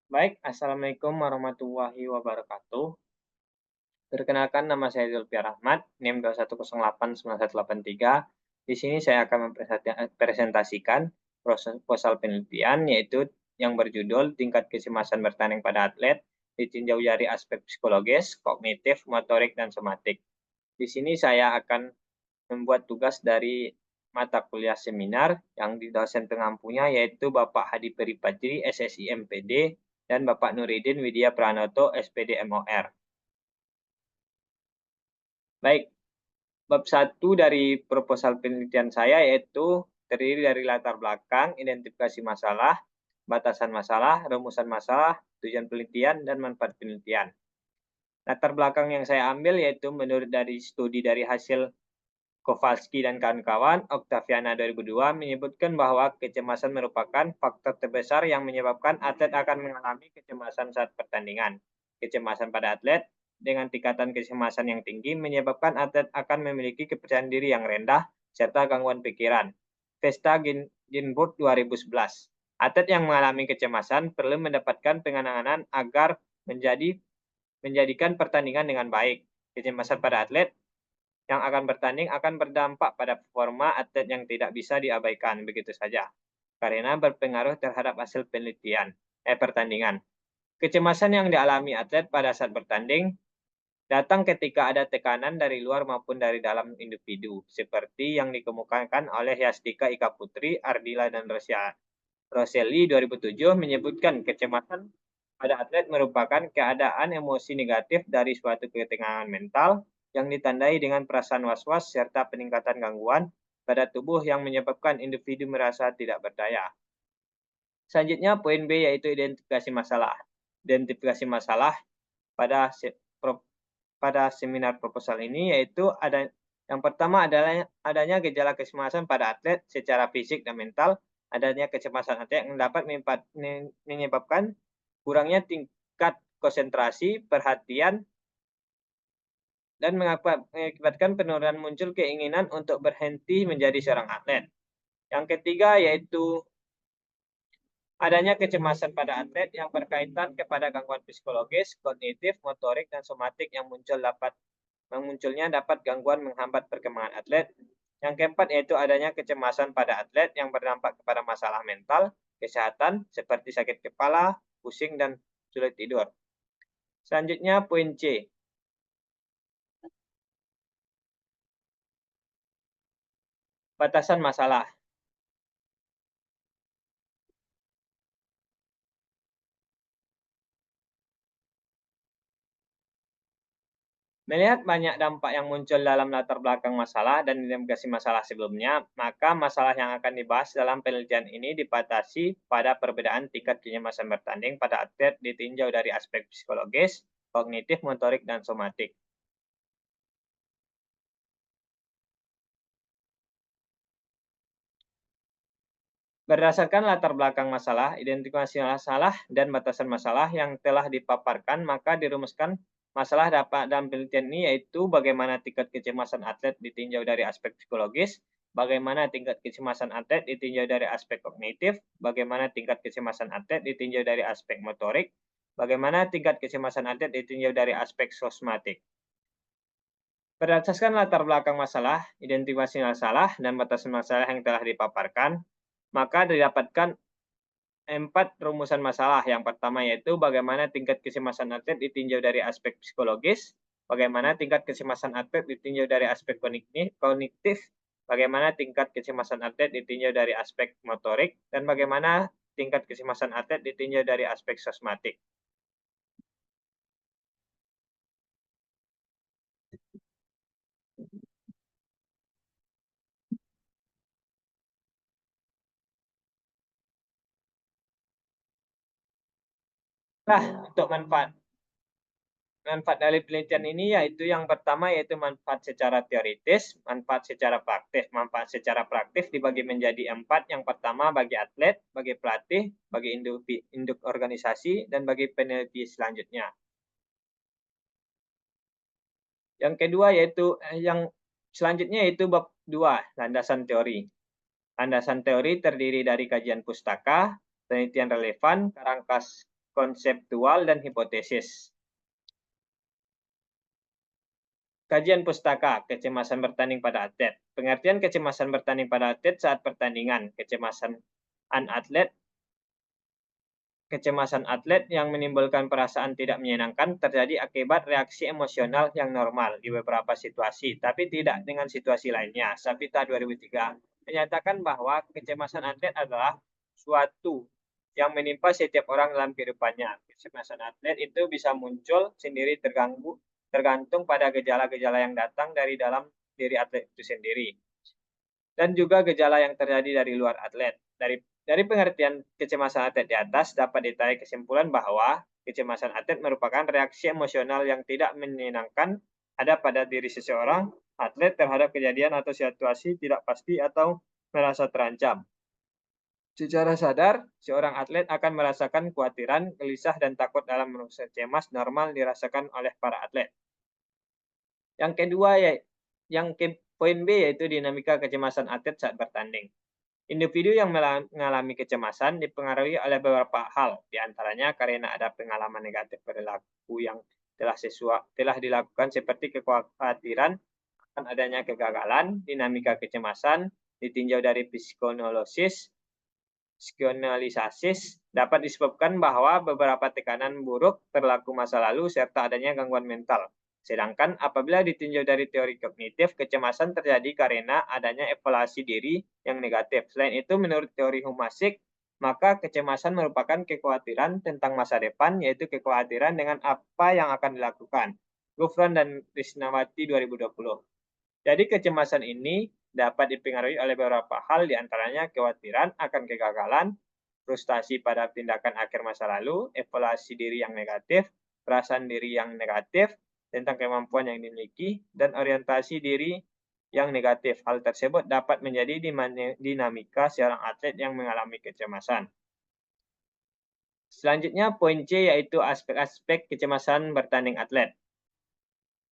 Baik, Assalamualaikum warahmatullahi wabarakatuh. Perkenalkan, nama saya Zulfiar Ahmad, NIM 2108983. Di sini saya akan mempresentasikan proposal penelitian, yaitu yang berjudul tingkat kecemasan bertanding pada atlet ditinjau dari aspek psikologis, kognitif, motorik, dan somatik. Di sini saya akan membuat tugas dari mata kuliah seminar yang di dosen pengampunya, yaitu Bapak Hadi Peripatri, SSI MPD, dan Bapak Nuridin Widya Pranoto, SPD MOR. Baik, bab 1 dari proposal penelitian saya yaitu terdiri dari latar belakang, identifikasi masalah, batasan masalah, rumusan masalah, tujuan penelitian, dan manfaat penelitian. Latar belakang yang saya ambil yaitu menurut dari studi dari hasil Kowalski dan kawan-kawan, Octaviana 2002 menyebutkan bahwa kecemasan merupakan faktor terbesar yang menyebabkan atlet akan mengalami kecemasan saat pertandingan. Kecemasan pada atlet dengan tingkatan kecemasan yang tinggi menyebabkan atlet akan memiliki kepercayaan diri yang rendah serta gangguan pikiran. Vesta Ginzburg 2011. Atlet yang mengalami kecemasan perlu mendapatkan penanganan agar menjadikan pertandingan dengan baik. Kecemasan pada atlet yang akan bertanding akan berdampak pada performa atlet yang tidak bisa diabaikan begitu saja, karena berpengaruh terhadap hasil pertandingan. Kecemasan yang dialami atlet pada saat bertanding datang ketika ada tekanan dari luar maupun dari dalam individu, seperti yang dikemukakan oleh Yastika Ika Putri, Ardila, dan Roseli 2007 menyebutkan kecemasan pada atlet merupakan keadaan emosi negatif dari suatu ketegangan mental yang ditandai dengan perasaan was-was serta peningkatan gangguan pada tubuh yang menyebabkan individu merasa tidak berdaya. Selanjutnya, poin B yaitu identifikasi masalah. Identifikasi masalah pada pada seminar proposal ini yaitu yang pertama adalah adanya gejala kecemasan pada atlet secara fisik dan mental, adanya kecemasan atlet yang dapat menyebabkan kurangnya tingkat konsentrasi, perhatian, dan mengakibatkan penurunan muncul keinginan untuk berhenti menjadi seorang atlet. Yang ketiga yaitu adanya kecemasan pada atlet yang berkaitan kepada gangguan psikologis, kognitif, motorik, dan somatik yang munculnya dapat gangguan menghambat perkembangan atlet. Yang keempat yaitu adanya kecemasan pada atlet yang berdampak kepada masalah mental, kesehatan, seperti sakit kepala, pusing, dan sulit tidur. Selanjutnya, poin C. Batasan masalah. Melihat banyak dampak yang muncul dalam latar belakang masalah dan identifikasi masalah sebelumnya, maka masalah yang akan dibahas dalam penelitian ini dibatasi pada perbedaan tingkat kecemasan bertanding pada atlet ditinjau dari aspek psikologis, kognitif, motorik, dan somatik. Berdasarkan latar belakang masalah, identifikasi masalah, dan batasan masalah yang telah dipaparkan, maka dirumuskan masalah dalam penelitian ini yaitu bagaimana tingkat kecemasan atlet ditinjau dari aspek psikologis, bagaimana tingkat kecemasan atlet ditinjau dari aspek kognitif, bagaimana tingkat kecemasan atlet ditinjau dari aspek motorik, bagaimana tingkat kecemasan atlet ditinjau dari aspek sosmatik. Berdasarkan latar belakang masalah, identifikasi masalah, dan batasan masalah yang telah dipaparkan, maka didapatkan 4 rumusan masalah. Yang pertama yaitu bagaimana tingkat kecemasan atlet ditinjau dari aspek psikologis, bagaimana tingkat kecemasan atlet ditinjau dari aspek kognitif, bagaimana tingkat kecemasan atlet ditinjau dari aspek motorik, dan bagaimana tingkat kecemasan atlet ditinjau dari aspek sosmatik. Nah, untuk manfaat dari penelitian ini yaitu yang pertama yaitu manfaat secara teoritis, manfaat secara praktis. Manfaat secara praktis dibagi menjadi 4. Yang pertama bagi atlet, bagi pelatih, bagi induk organisasi, dan bagi peneliti selanjutnya. Yang kedua yaitu yang selanjutnya yaitu bab 2, landasan teori. Landasan teori terdiri dari kajian pustaka, penelitian relevan, kerangkas konseptual, dan hipotesis. Kajian pustaka, kecemasan bertanding pada atlet. Pengertian kecemasan bertanding pada atlet saat pertandingan. Kecemasan atlet yang menimbulkan perasaan tidak menyenangkan terjadi akibat reaksi emosional yang normal di beberapa situasi, tapi tidak dengan situasi lainnya. Sapita 2003 menyatakan bahwa kecemasan atlet adalah suatu yang menimpa setiap orang dalam kehidupannya. Kecemasan atlet itu bisa muncul sendiri tergantung pada gejala-gejala yang datang dari dalam diri atlet itu sendiri, dan juga gejala yang terjadi dari luar atlet. Dari pengertian kecemasan atlet di atas dapat ditarik kesimpulan bahwa kecemasan atlet merupakan reaksi emosional yang tidak menyenangkan ada pada diri seseorang atlet terhadap kejadian atau situasi tidak pasti atau merasa terancam. Secara sadar, seorang atlet akan merasakan kekhawatiran, gelisah, dan takut dalam merasa cemas normal dirasakan oleh para atlet. Yang kedua, poin B yaitu dinamika kecemasan atlet saat bertanding. Individu yang mengalami kecemasan dipengaruhi oleh beberapa hal, diantaranya karena ada pengalaman negatif perilaku yang telah dilakukan seperti kekhawatiran akan adanya kegagalan. Dinamika kecemasan ditinjau dari psikonalisis dapat disebabkan bahwa beberapa tekanan buruk, perilaku masa lalu, serta adanya gangguan mental. Sedangkan apabila ditinjau dari teori kognitif, kecemasan terjadi karena adanya evaluasi diri yang negatif. Selain itu, menurut teori Humasik, maka kecemasan merupakan kekhawatiran tentang masa depan, yaitu kekhawatiran dengan apa yang akan dilakukan. Gufron dan Krisnawati 2020. Jadi kecemasan ini dapat dipengaruhi oleh beberapa hal, diantaranya kekhawatiran akan kegagalan, frustasi pada tindakan akhir masa lalu, evaluasi diri yang negatif, perasaan diri yang negatif, tentang kemampuan yang dimiliki, dan orientasi diri yang negatif. Hal tersebut dapat menjadi dinamika seorang atlet yang mengalami kecemasan. Selanjutnya, poin C yaitu aspek-aspek kecemasan bertanding atlet.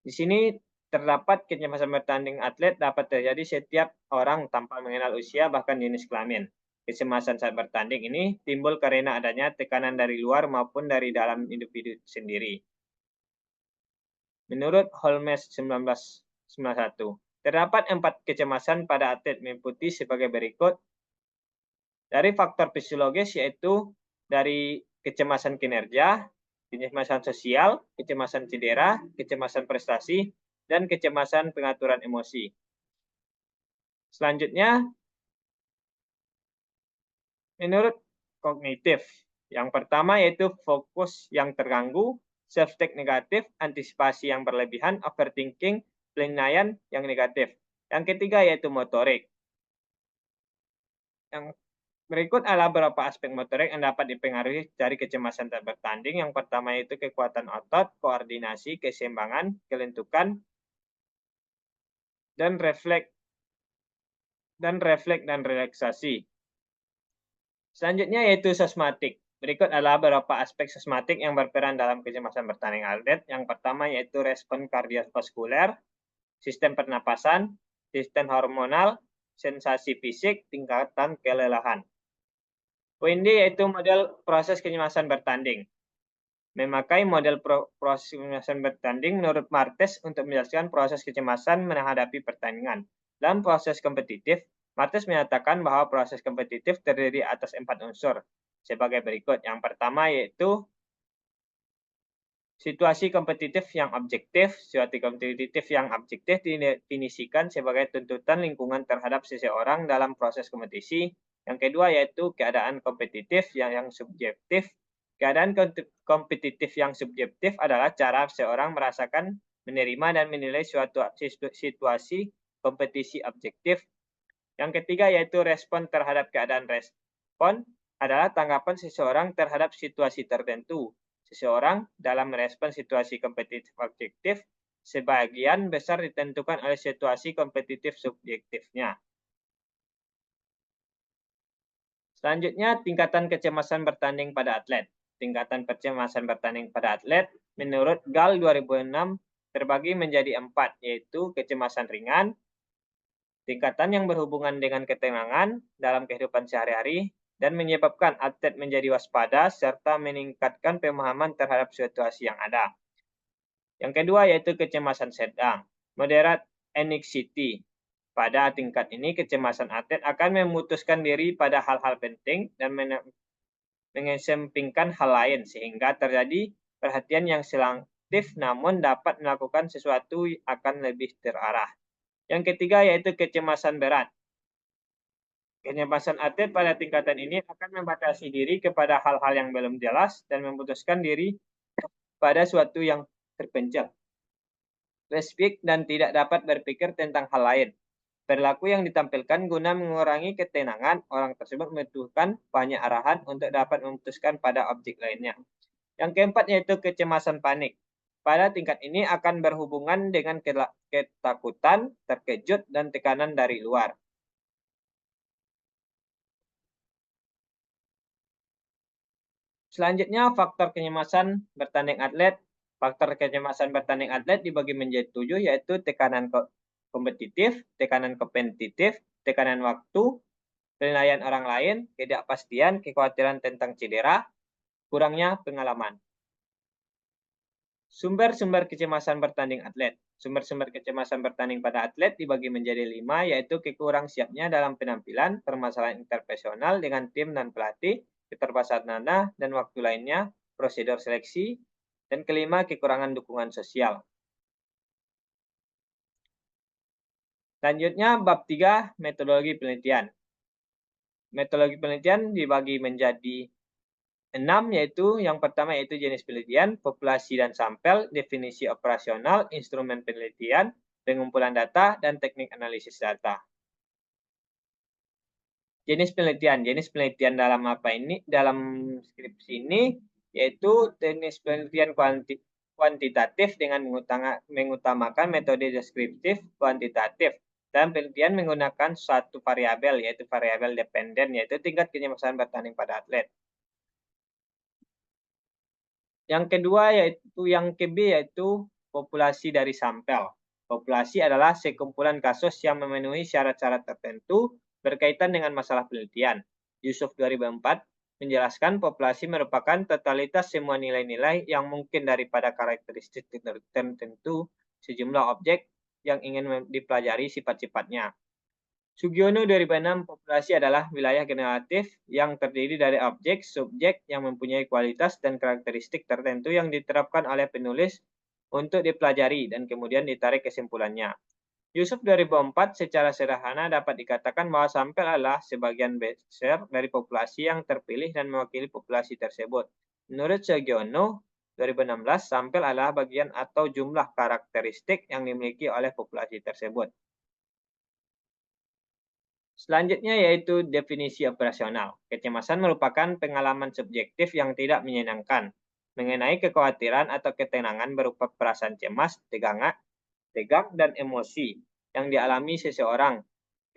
Di sini terdapat kecemasan bertanding atlet dapat terjadi setiap orang tanpa mengenal usia bahkan jenis kelamin. Kecemasan saat bertanding ini timbul karena adanya tekanan dari luar maupun dari dalam individu sendiri. Menurut Holmes 1991, terdapat 4 kecemasan pada atlet meliputi sebagai berikut. Dari faktor fisiologis yaitu dari kecemasan kinerja, kecemasan sosial, kecemasan cedera, kecemasan prestasi, dan kecemasan pengaturan emosi. Selanjutnya, menurut kognitif, yang pertama yaitu fokus yang terganggu, self-talk negatif, antisipasi yang berlebihan, overthinking, penilaian yang negatif. Yang ketiga yaitu motorik. Yang berikut adalah beberapa aspek motorik yang dapat dipengaruhi dari kecemasan saat bertanding. Yang pertama yaitu kekuatan otot, koordinasi, keseimbangan, kelentukan, dan refleks dan relaksasi. Selanjutnya yaitu sosmatik. Berikut adalah beberapa aspek sosmatik yang berperan dalam kecemasan bertanding atlet. Yang pertama yaitu respon kardiovaskuler, sistem pernapasan, sistem hormonal, sensasi fisik, tingkatan kelelahan. Poin D yaitu model proses kecemasan bertanding. Memakai model proses kecemasan bertanding menurut Martes untuk menjelaskan proses kecemasan menghadapi pertandingan. Dalam proses kompetitif, Martes menyatakan bahwa proses kompetitif terdiri atas 4 unsur sebagai berikut. Yang pertama yaitu situasi kompetitif yang objektif. Situasi kompetitif yang objektif didefinisikan sebagai tuntutan lingkungan terhadap seseorang dalam proses kompetisi. Yang kedua yaitu keadaan kompetitif yang subjektif. Keadaan kompetitif yang subjektif adalah cara seseorang merasakan, menerima, dan menilai suatu situasi kompetisi objektif. Yang ketiga yaitu respon terhadap keadaan. Respon adalah tanggapan seseorang terhadap situasi tertentu. Seseorang dalam merespon situasi kompetitif objektif sebagian besar ditentukan oleh situasi kompetitif subjektifnya. Selanjutnya, tingkatan kecemasan bertanding pada atlet. Tingkatan kecemasan bertanding pada atlet menurut GAL 2006 terbagi menjadi 4, yaitu kecemasan ringan, tingkatan yang berhubungan dengan ketenangan dalam kehidupan sehari-hari, dan menyebabkan atlet menjadi waspada serta meningkatkan pemahaman terhadap situasi yang ada. Yang kedua yaitu kecemasan sedang, moderate anxiety. Pada tingkat ini, kecemasan atlet akan memutuskan diri pada hal-hal penting dan mengesampingkan hal lain sehingga terjadi perhatian yang selektif namun dapat melakukan sesuatu akan lebih terarah. Yang ketiga yaitu kecemasan berat. Kecemasan atlet pada tingkatan ini akan membatasi diri kepada hal-hal yang belum jelas dan memutuskan diri pada suatu yang terpencil, spesifik dan tidak dapat berpikir tentang hal lain. Perilaku yang ditampilkan guna mengurangi ketenangan, orang tersebut membutuhkan banyak arahan untuk dapat memutuskan pada objek lainnya. Yang keempat yaitu kecemasan panik. Pada tingkat ini akan berhubungan dengan ketakutan, terkejut, dan tekanan dari luar. Selanjutnya, faktor kecemasan bertanding atlet. Faktor kecemasan bertanding atlet dibagi menjadi 7, yaitu tekanan kompetitif, tekanan kompetitif, tekanan waktu, penilaian orang lain, ketidakpastian, kekhawatiran tentang cedera, kurangnya pengalaman. Sumber-sumber kecemasan bertanding atlet. Sumber-sumber kecemasan bertanding pada atlet dibagi menjadi 5, yaitu kekurang siapnya dalam penampilan, permasalahan interpersonal dengan tim dan pelatih, keterbatasan dana dan waktu lainnya, prosedur seleksi, dan kelima, kekurangan dukungan sosial. Selanjutnya, bab 3, metodologi penelitian. Metodologi penelitian dibagi menjadi 6, yaitu yang pertama yaitu jenis penelitian, populasi dan sampel, definisi operasional, instrumen penelitian, pengumpulan data, dan teknik analisis data. Jenis penelitian dalam apa ini? Dalam skripsi ini yaitu jenis penelitian kuantitatif dengan mengutamakan metode deskriptif kuantitatif. Dan penelitian menggunakan satu variabel yaitu variabel dependen yaitu tingkat kecemasan bertanding pada atlet. Yang kedua yaitu yang KB yaitu populasi dari sampel. Populasi adalah sekumpulan kasus yang memenuhi syarat-syarat tertentu berkaitan dengan masalah penelitian. Yusuf 2004 menjelaskan populasi merupakan totalitas semua nilai-nilai yang mungkin daripada karakteristik tertentu sejumlah objek yang ingin dipelajari sifat-sifatnya. Sugiono 2006, populasi adalah wilayah generatif yang terdiri dari objek, subjek yang mempunyai kualitas dan karakteristik tertentu yang diterapkan oleh penulis untuk dipelajari dan kemudian ditarik kesimpulannya. Yusuf 2004 secara sederhana dapat dikatakan bahwa sampel adalah sebagian besar dari populasi yang terpilih dan mewakili populasi tersebut. Menurut Sugiono 2016, sampel adalah bagian atau jumlah karakteristik yang dimiliki oleh populasi tersebut. Selanjutnya yaitu definisi operasional. Kecemasan merupakan pengalaman subjektif yang tidak menyenangkan mengenai kekhawatiran atau ketenangan berupa perasaan cemas, tegang, dan emosi yang dialami seseorang.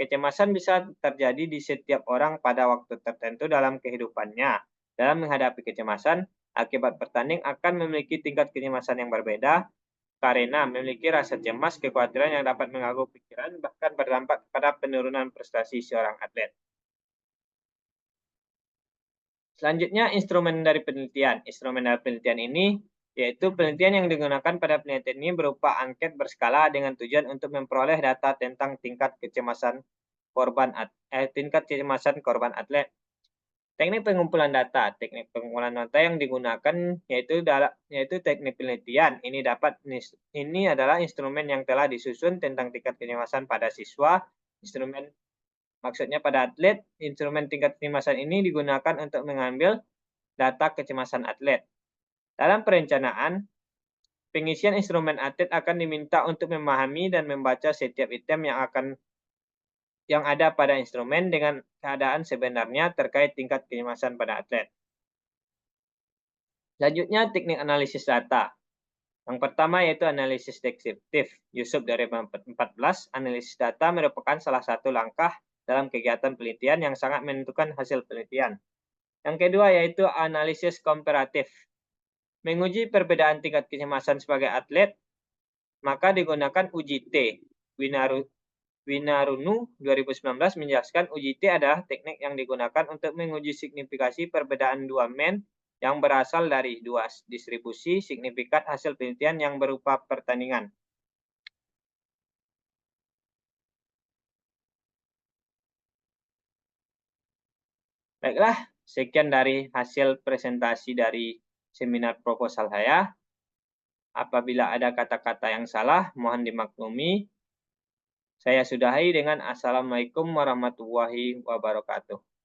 Kecemasan bisa terjadi di setiap orang pada waktu tertentu dalam kehidupannya. Dalam menghadapi kecemasan, akibat bertanding akan memiliki tingkat kecemasan yang berbeda karena memiliki rasa cemas, kekhawatiran yang dapat mengganggu pikiran, bahkan berdampak pada penurunan prestasi seorang atlet. Selanjutnya, instrumen dari penelitian. Instrumen dari penelitian ini yaitu penelitian yang digunakan pada penelitian ini berupa angket berskala dengan tujuan untuk memperoleh data tentang tingkat kecemasan korban atlet. Teknik pengumpulan data. Teknik pengumpulan data yang digunakan yaitu teknik penelitian. Ini adalah instrumen yang telah disusun tentang tingkat kecemasan pada siswa. Maksudnya pada atlet, instrumen tingkat kecemasan ini digunakan untuk mengambil data kecemasan atlet. Dalam perencanaan, pengisian instrumen atlet akan diminta untuk memahami dan membaca setiap item yang ada pada instrumen dengan keadaan sebenarnya terkait tingkat kecemasan pada atlet. Selanjutnya, teknik analisis data. Yang pertama yaitu analisis deskriptif. Yusuf dari 2014, analisis data merupakan salah satu langkah dalam kegiatan penelitian yang sangat menentukan hasil penelitian. Yang kedua yaitu analisis komparatif. Menguji perbedaan tingkat kecemasan sebagai atlet, maka digunakan uji T, Winarunu 2019 menjelaskan uji T adalah teknik yang digunakan untuk menguji signifikasi perbedaan dua main yang berasal dari dua distribusi signifikan hasil penelitian yang berupa pertandingan. Baiklah, sekian dari hasil presentasi dari seminar proposal saya. Apabila ada kata-kata yang salah, mohon dimaklumi. Saya sudahi dengan Assalamualaikum warahmatullahi wabarakatuh.